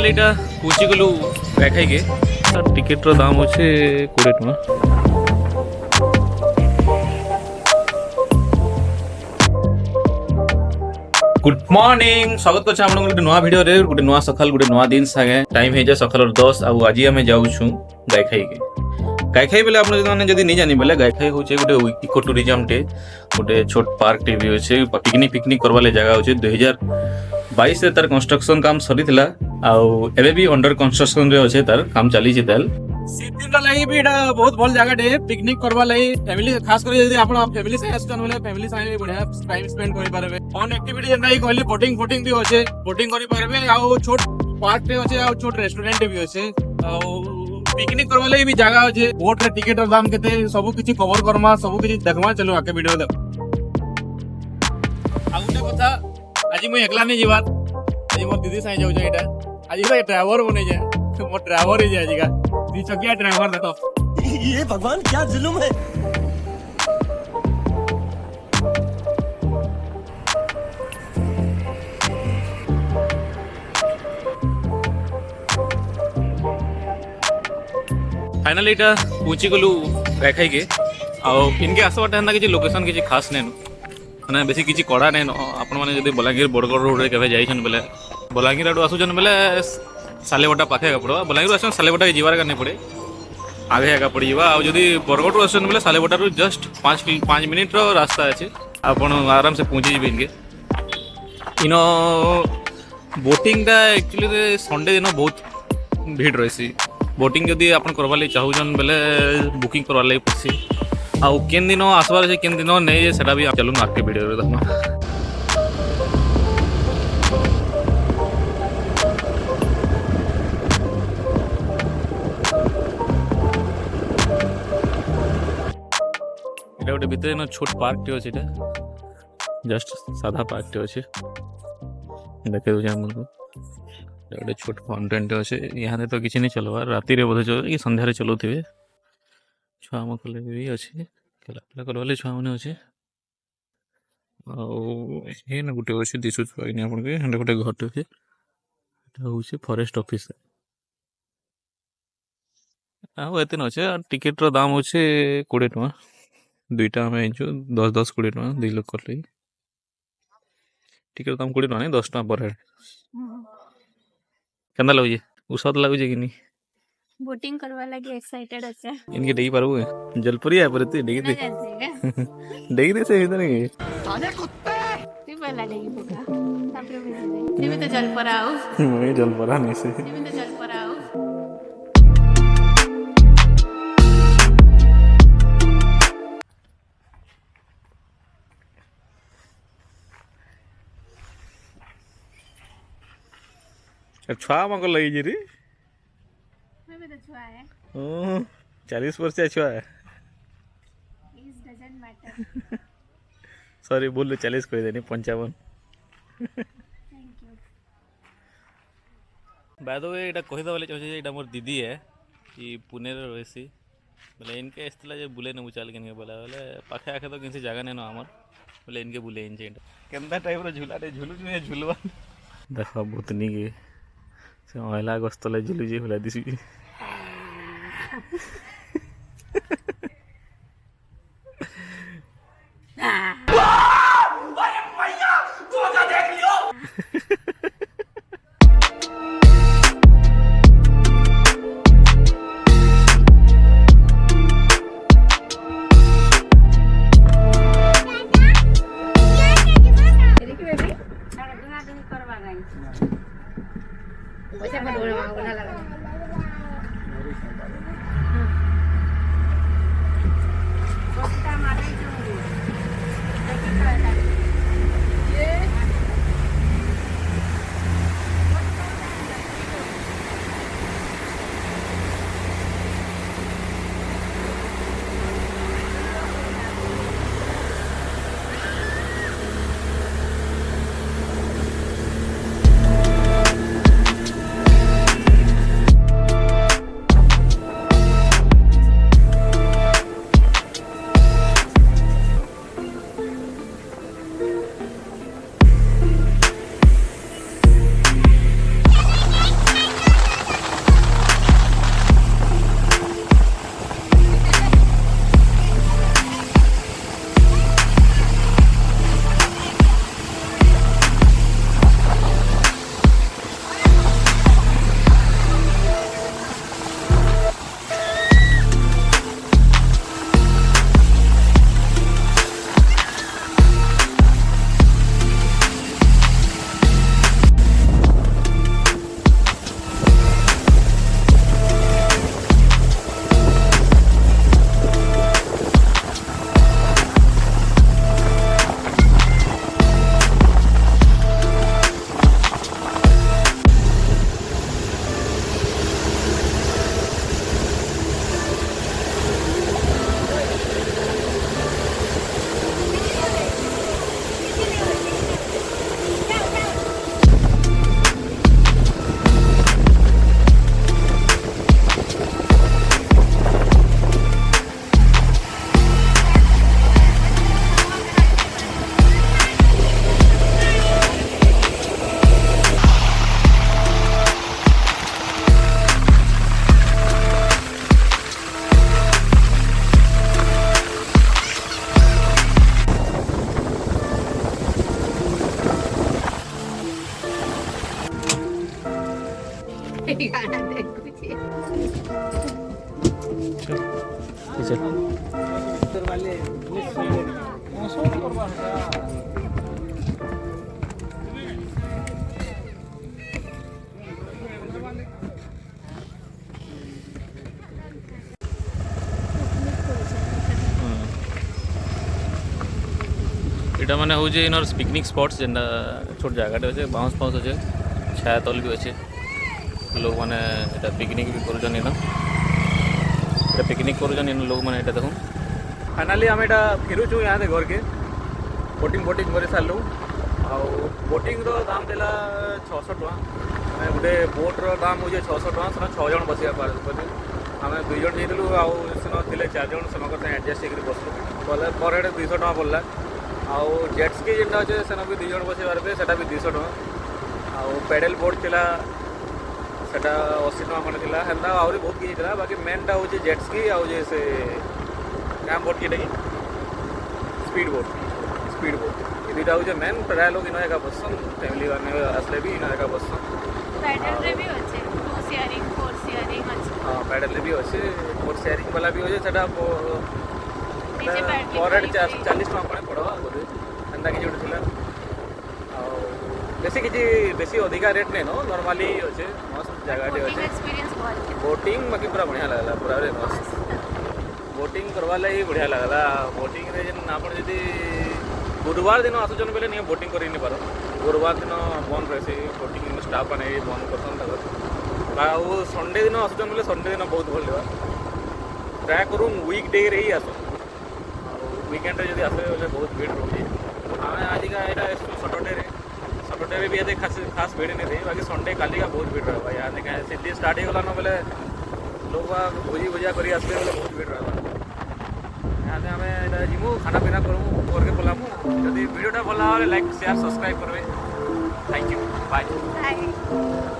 ଏଇଟା ପହଞ୍ଚି ଗଲୁ ଗାଈଖାଇକେ। ଟିକେଟ୍ର ଦାମ ଅଛି 20 ଟଙ୍କା। गुड मॉर्निंग, स्वागत करछे आपन गोटे नया वीडियो रे। गोटे नया सकाल, गोटे नया दिन संगे टाइम हे जे सकाल 10। आ आज हमें जाऊ छु गाईखाई के। गाईखाई बेले आपन माने जदी नहीं जानि बेले गाईखाई होचे गोटे इको टूरिज्म टे, गोटे छोट पार्क टे भी होचे। पिकनिक करबा ले जगह होचे। 2022 रे तार कंस्ट्रक्शन काम सरीथिला आ एबे भी अंडर कंस्ट्रक्शन रे होचे। तार काम चली छै ताल सिद्धिन लागि भी एटा बहुत भल जगह टे पिकनिक करबा लागि। फैमिली खास कर यदि आपण फैमिली से आसतन बोले फैमिली साथे बढ़िया टाइम स्पेंड करि पारबे। ऑन एक्टिविटी जेना ही कहली बोटिंग भी होचे, बोटिंग करि पारबे। आ छोट पार्क टे होचे आ छोट रेस्टोरेंट भी होचे। आ पिकनिक करबा लागि भी जगह होचे। बोट रे टिकट दाम केते सब किछि कवर करमा, सब किछि देखमा। चलो आके वीडियो देख। आ गुटे कथा आज मैं एकला नहीं जीवार, आज मोर दीदी साथे जाउ एटा। आज रे ड्राइवर बने जाय, मोर ड्राइवर ही जाय आज का चकिया ड्राइवर देखो। ये भगवान क्या जुल्म है। फाइनली एटा पहुंची गलु गाईखाई के। आ इनके आसबाटा हेन्ता किछि लोकेशन किछि खास नै माने बेसी किछि कड़ा नै। आपण माने जदी बलांगीर बड़गड़ रोड रे केबे जाइछन बेले बलांगीर आडू आसुछन बेले सालेबटा पाखे का पड़ो। बलांगीर आसन सालेबटा के जीवार का नै पड़े, आगे आगे पड़ जावा। आ जदी बरगड़ रो आसन बेले सालेबटा रो जस्ट 5 मिनिट रो रास्ता अछि। आपण आराम से पहुंची जिबे इनके। इनो बोटिंग दा एक्चुअली संडे दिन बहुत भीड़ रहसी। बोटिंग जदी आपण करबा ले चाहुजन बेले बुकिंग करबा ले पड़सी। आ केन दिन आसबार छै केन दिन नै जे सेटा भी चलू आके वीडियो रे देखना। गोटे भितर न छोट पार्क टे अछि। जस्ट साधा पार्क टे अछि, देखे दो हमको। गोटे छोट फाउंटेन टे अछि। यहाँ तो किछि नहीं चलवा, राति रे बोधे चलो कि संध्या रे चलुथिबे। छुआ म कले भी अछि, खेला खेला करवाले छुआ माने अछि। आ हे न गोटे अछि दिसु छुआ नि आपन के। हंडे गोटे घर टे एटा होछि फॉरेस्ट ऑफिस। आ एते न अछि। टिकट रो दाम होछि 20 टका। दुईटा हमें 10-10 20 टका 2 लोग कर लई। टिकट दाम 20 टका नहीं 10 टका पर हेड। केंदा लागु जे उसाद लागु जे कि नहीं बोटिंग करवा लगी एक्साइटेड আছে। इनके डेगी पारबो जलपरी है पर ते डेगी दे डेगी दे से इधर के साले कुत्ते तू पहला डेगी पका तापर भी तो जल पर आओ। मैं जलपरा नहीं से भी तो जल पर आओ। छुआ मको लगी जी रे। मैं भी तो छुआ है। 40 वर्ष छुआ है। Is doesn't matter. सॉरी बोल 40 कह देनी 55। Thank you. By the way एटा कहि दबले चाहे एटा मोर दीदी है कि पुणे रे रहसी। बोले इनके एस्तला जे बुले न उचाल के बोला बोले पाखे आखे तो किसी जगह नै न हमर। बोले इनके बुले इन छै केंदा टाइप रो झूला रे झूलु ने झूलवा देखा भूतनी के से महिला गस्तले झुलु जे होला दिसी। गाना देखुची এটা মানে হচ্ছে ইনর পিকনিক স্পটস যেটা ছোট জায়গাটা আছে বাউন্স ফাউন্স আছে ছায়া তল भी আছে লোক মানে এটা পিকনিক भी করছেন ইন এটা পিকনিক করছেন ইন লোক মানে এটা দেখুন ফাইনালি আমি এটা ফেরুଛୁ यहाँ घर के बोटिंग कर सारू बोटिंग दाम देला 600 टका मैंने गोटे बोट्र दाम हो 600 टका से 6 जन बसिया पारे आम 2 जन जाइलु आने 4 जन से एडजस्ट होकर बसलु बोले पर हेड 200 टका पड़ला आउ जेट्सकी जेनटा अच्छे सेना भी 2 जन बस पारे सेटा भी 200 टका आउ पेडल बोट थिला सेटा 80 टका खंडे थिला हेन्ता आहरी बहुत किछि थिला बाकी मेनटा हो जेट्सकी आउ जे से क्या बोट की स्पीड बोट ये दुटा हो मेन प्राय लोग इन एका बसन फैमिली मैंने आसले भी इन एका बसन पैडल रे भी अच्छे 2 शेयरिंग 4 शेयरिंग अच्छे हाँ पैडल भी अच्छे 4 शेयरिंग वाला भी अच्छे सेटा नीचे बैठ के पर हेड 40 टका पड़े पड़वा बोधे एंता कि जोटे थिला बेसी किछि बेसी अधिका रेट नहीं नो नॉर्मली अच्छे मस्त जगह अच्छे एक्सपीरियंस बहुत बोटिंग बाकी पूरा बढ़िया लगला पूरा रे मस्त बोटिंग करवा लगी बढ़िया लगला बोटिंग रे जन आपण जदी गुरुवार दिन आसुचन बेले नहीं बोटिंग कर नहीं पार गुरुवार दिन बंद रहे बोटिंग स्टाफ मैंने बंद कर संडे दिन आसुचन बेले संडे दिन बहुत भल लगा ट्राए करूँ वीक डे रे ही आस वीकेंड जब आसे बोले बहुत भीड़ रोचे आम आजिका यहाँ सटरडे भी ये खास भीड़ नहीं रही बाकी संडे काली का बहुत भीड़ रहा यहाँ सीधी स्टार्ट होगा ना बोले लोग भोजी भुजिया कर आसले बोले बहुत भीड़ रहा यहाँ आम जीमु खाना पीना करूँ करके पलामु जब वीडियोटा भल लाइक शेयर सब्सक्राइब करेंगे थैंक यू बाय बाय